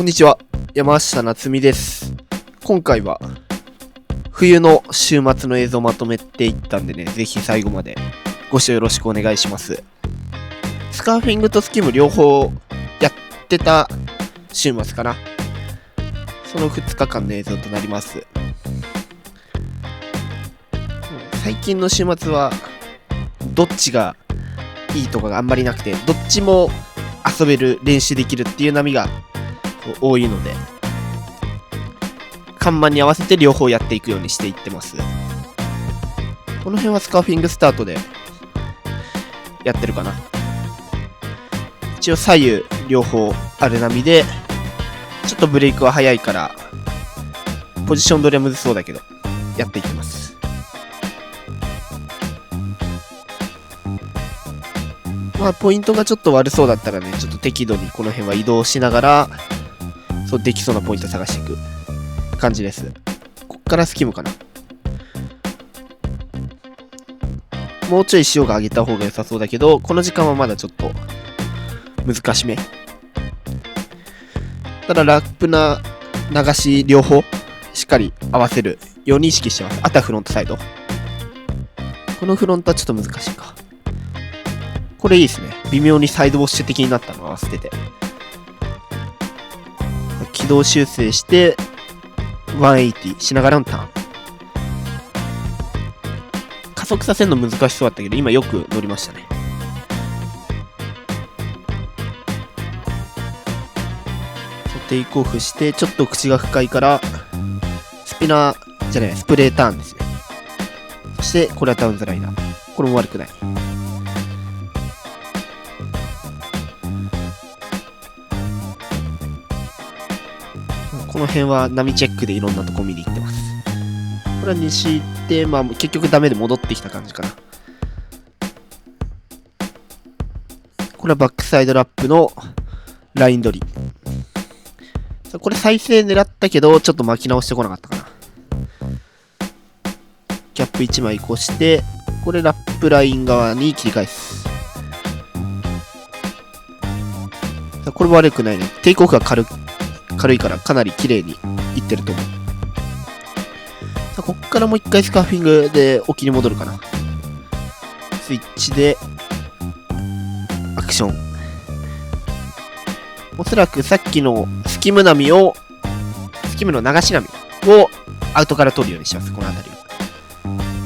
こんにちは、山下夏美です。今回は冬の週末の映像をまとめていったんでね、ぜひ最後までご視聴よろしくお願いします。スカーフィングとスキム両方やってた週末かな。その2日間の映像となります。最近の週末はどっちがいいとかがあんまりなくて、どっちも遊べる、練習できるっていう波が多いので、看板に合わせて両方やっていくようにしていってます。この辺はスカーフィングスタートでやってるかな。一応左右両方ある波で、ちょっとブレイクは早いからポジション取りはむずそうだけどやっていってます。まあポイントがちょっと悪そうだったらね、ちょっと適度にこの辺は移動しながらできそうなポイント探していく感じです。こっからスキムかな。もうちょい潮が上げた方が良さそうだけど、この時間はまだちょっと難しめ。ただラップな流し両方しっかり合わせるように意識してます。あとはフロントサイド。このフロントはちょっと難しいか。これいいですね。微妙にサイドウォッシュ的になったのを合わせてて、軌道修正して180しながらのターン。加速させるの難しそうだったけど、今よく乗りましたね。テイクオフして、ちょっと口が深いからスピナーじゃない、スプレーターンですね。そしてこれはダウンザライナー。これも悪くない。この辺は波チェックでいろんなとこ見に行ってます。これは西行って、まあ結局ダメで戻ってきた感じかな。これはバックサイドラップのライン取り。これ再生狙ったけど、ちょっと巻き直してこなかったかな。キャップ1枚越して、これラップライン側に切り返す。これも悪くないね。テイクオフが軽いからかなり綺麗にいってると思う。こっからもう一回スカーフィングで沖に戻るかな。スイッチでアクション。おそらくさっきのスキムの流し波をアウトから取るようにします。この辺りは。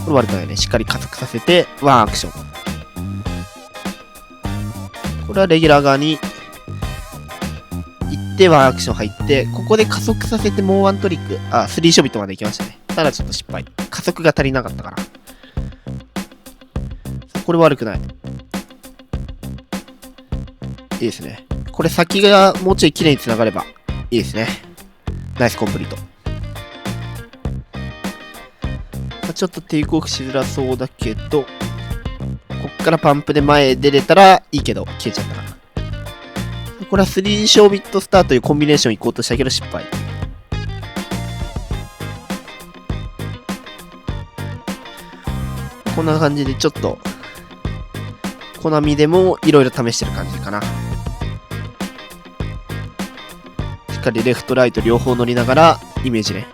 これ悪くないね。しっかり加速させてワンアクション。これはレギュラー側にでワンアクション入って、ここで加速させてもうワントリック、3ショビットまで行きましたね。ただちょっと失敗。加速が足りなかったから。これ悪くない。いいですね。これ先がもうちょい綺麗に繋がればいいですね。ナイスコンプリート。ちょっとテイクオフしづらそうだけど、こっからパンプで前へ出れたらいいけど、消えちゃったかな。これは3ショービットスターというコンビネーション行こうとしたけど失敗。こんな感じでちょっとコナミでもいろいろ試してる感じかな。しっかりレフトライト両方乗りながらイメージね。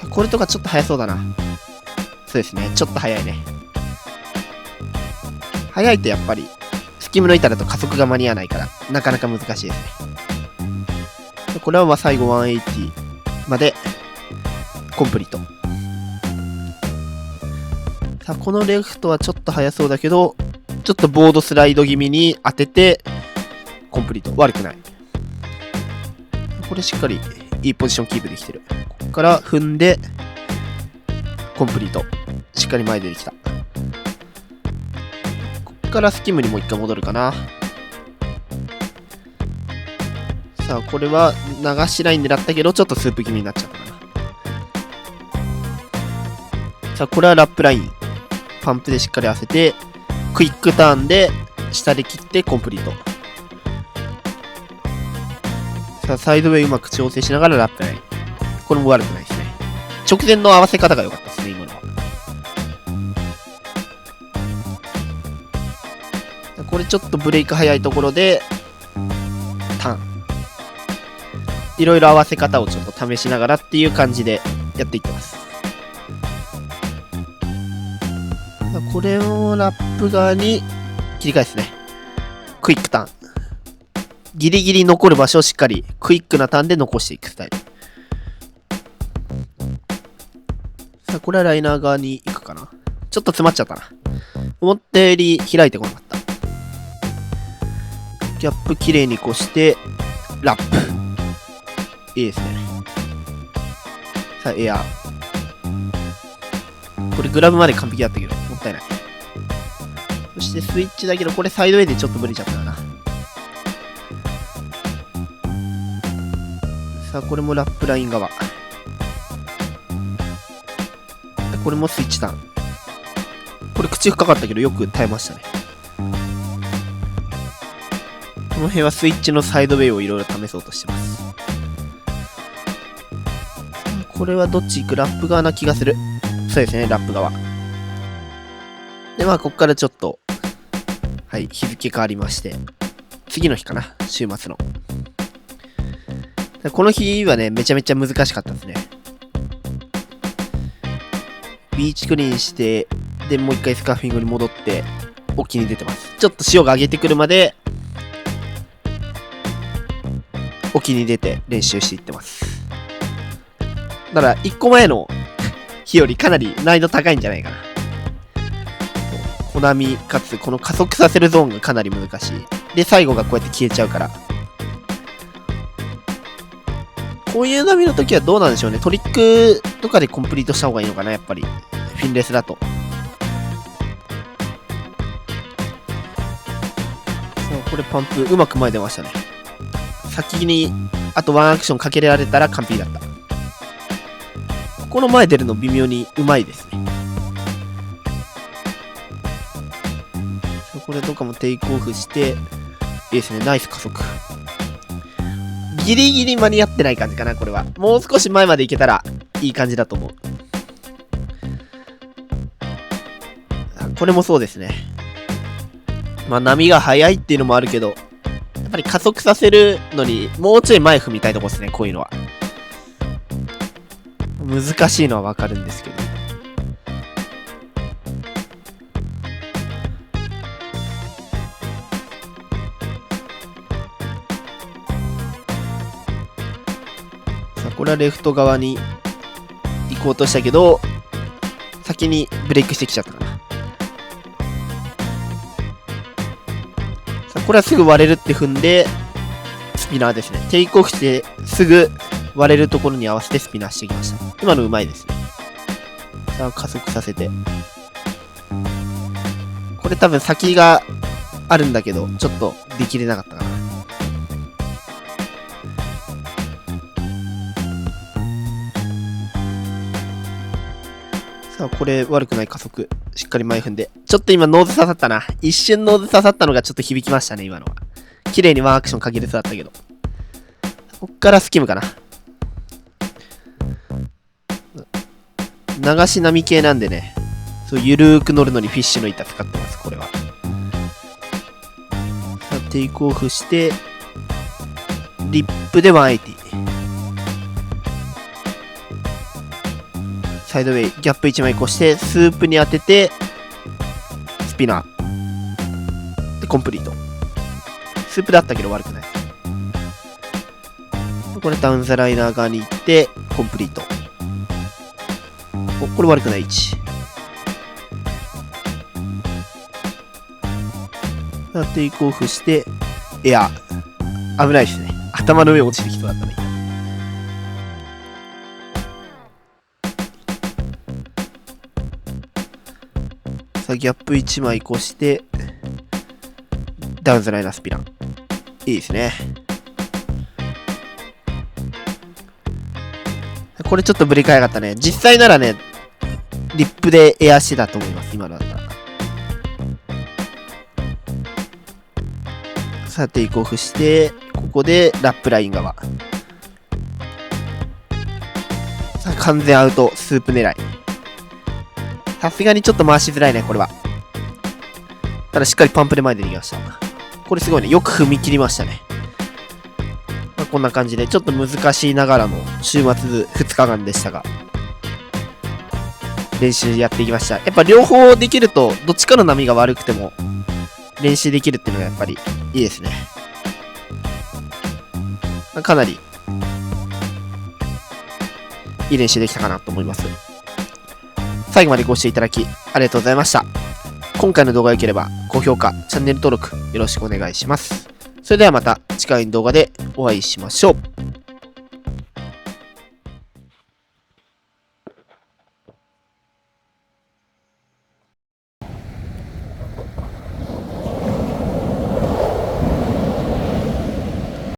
これとかちょっと早そうだな。そうですね、ちょっと早いね。早いとやっぱりスキムの板だと加速が間に合わないからなかなか難しいですね。これはまあ最後180までコンプリート。さあこのレフトはちょっと速そうだけど、ちょっとボードスライド気味に当ててコンプリート。悪くない。これしっかりいいポジションキープできてる。ここから踏んでコンプリート。しっかり前出てきた。からスキムにもう一回戻るかな。さあこれは流しライン狙ったけどちょっとスープ気味になっちゃったかな。さあこれはラップラインパンプでしっかり合わせてクイックターンで下で切ってコンプリート。さあサイドウェイうまく調整しながらラップライン。これも悪くないですね。直前の合わせ方が良かったですね今のは。これちょっとブレイク早いところで、ターン。いろいろ合わせ方をちょっと試しながらっていう感じでやっていってます。これをラップ側に切り返すね。クイックターン。ギリギリ残る場所をしっかりクイックなターンで残していくスタイル。さあ、これはライナー側に行くかな。ちょっと詰まっちゃったな。思ったより開いてこなかった。ギャップきれいに越して、ラップ。いいですね。さあ、エアー。これグラブまで完璧だったけど、もったいない。そしてスイッチだけど、これサイドウェイでちょっとブレちゃったかな。さあ、これもラップライン側。これもスイッチターン。これ口深かったけど、よく耐えましたね。この辺はスイッチのサイドウェイをいろいろ試そうとしてます。これはどっち行く？ラップ側な気がする。そうですね、ラップ側。で、まあ、こっからちょっと、はい、日付変わりまして、次の日かな、週末の。この日はね、めちゃめちゃ難しかったですね。ビーチクリーンして、で、もう一回スカーフィングに戻って、沖に出てます。ちょっと潮が上げてくるまで、沖に出て練習していってます。だから、1個前の日よりかなり難易度高いんじゃないかな。コナミかつ、この加速させるゾーンがかなり難しい。で、最後がこうやって消えちゃうから。こういう波の時はどうなんでしょうね。トリックとかでコンプリートした方がいいのかな、やっぱり。フィンレスだと。そう、これパンプ、うまく前出ましたね。先に、あとワンアクションかけられたら完璧だった。ここの前出るの微妙にうまいですね。これとかもテイクオフして、いいですね、ナイス加速。ギリギリ間に合ってない感じかな、これは。もう少し前まで行けたらいい感じだと思う。これもそうですね。まあ波が速いっていうのもあるけど、やっぱり加速させるのにもうちょい前踏みたいとこですね、こういうのは。難しいのはわかるんですけど。これはレフト側に行こうとしたけど、先にブレイクしてきちゃったかな。さあ、これはすぐ割れるって踏んで、スピナーですね。テイクオフしてすぐ割れるところに合わせてスピナーしてきました。今のうまいですね。さあ、加速させて。これ多分先があるんだけど、ちょっとできれなかったかな。これ悪くない加速。しっかり前踏んで。ちょっと今ノーズ刺さったな。一瞬ノーズ刺さったのがちょっと響きましたね、今のは。綺麗にワンアクションかけれそうだったけど。こっからスキムかな。流し波系なんでね。そう、ゆるーく乗るのにフィッシュの板使ってます、これは。さあ、テイクオフして、リップで180。サイドウェイ、ギャップ1枚越して、スープに当てて、スピナー。で、コンプリート。スープだったけど悪くない。これダウンザライナー側に行って、コンプリート。お、これ悪くない位置。テイクオフして、エアー。危ないですね。頭の上落ちてきそうだったね。ギャップ1枚越して、ダウンザライナースピナー。いいですね。これちょっとブレーキ早かったね。実際ならね、リップでエアしてたと思います、今のだったら。さあ、テイクオフして、ここでラップライン側。さあ、完全アウト、スープ狙い。さすがにちょっと回しづらいね、これは。ただしっかりパンプで前で逃げました。これすごいね。よく踏み切りましたね。まあ、こんな感じで、ちょっと難しいながらの週末2日間でしたが、練習やっていきました。やっぱ両方できると、どっちかの波が悪くても、練習できるっていうのがやっぱりいいですね。かなり、いい練習できたかなと思います。最後までご視聴いただき、ありがとうございました。今回の動画が良ければ、高評価、チャンネル登録、よろしくお願いします。それではまた次回の動画でお会いしましょう。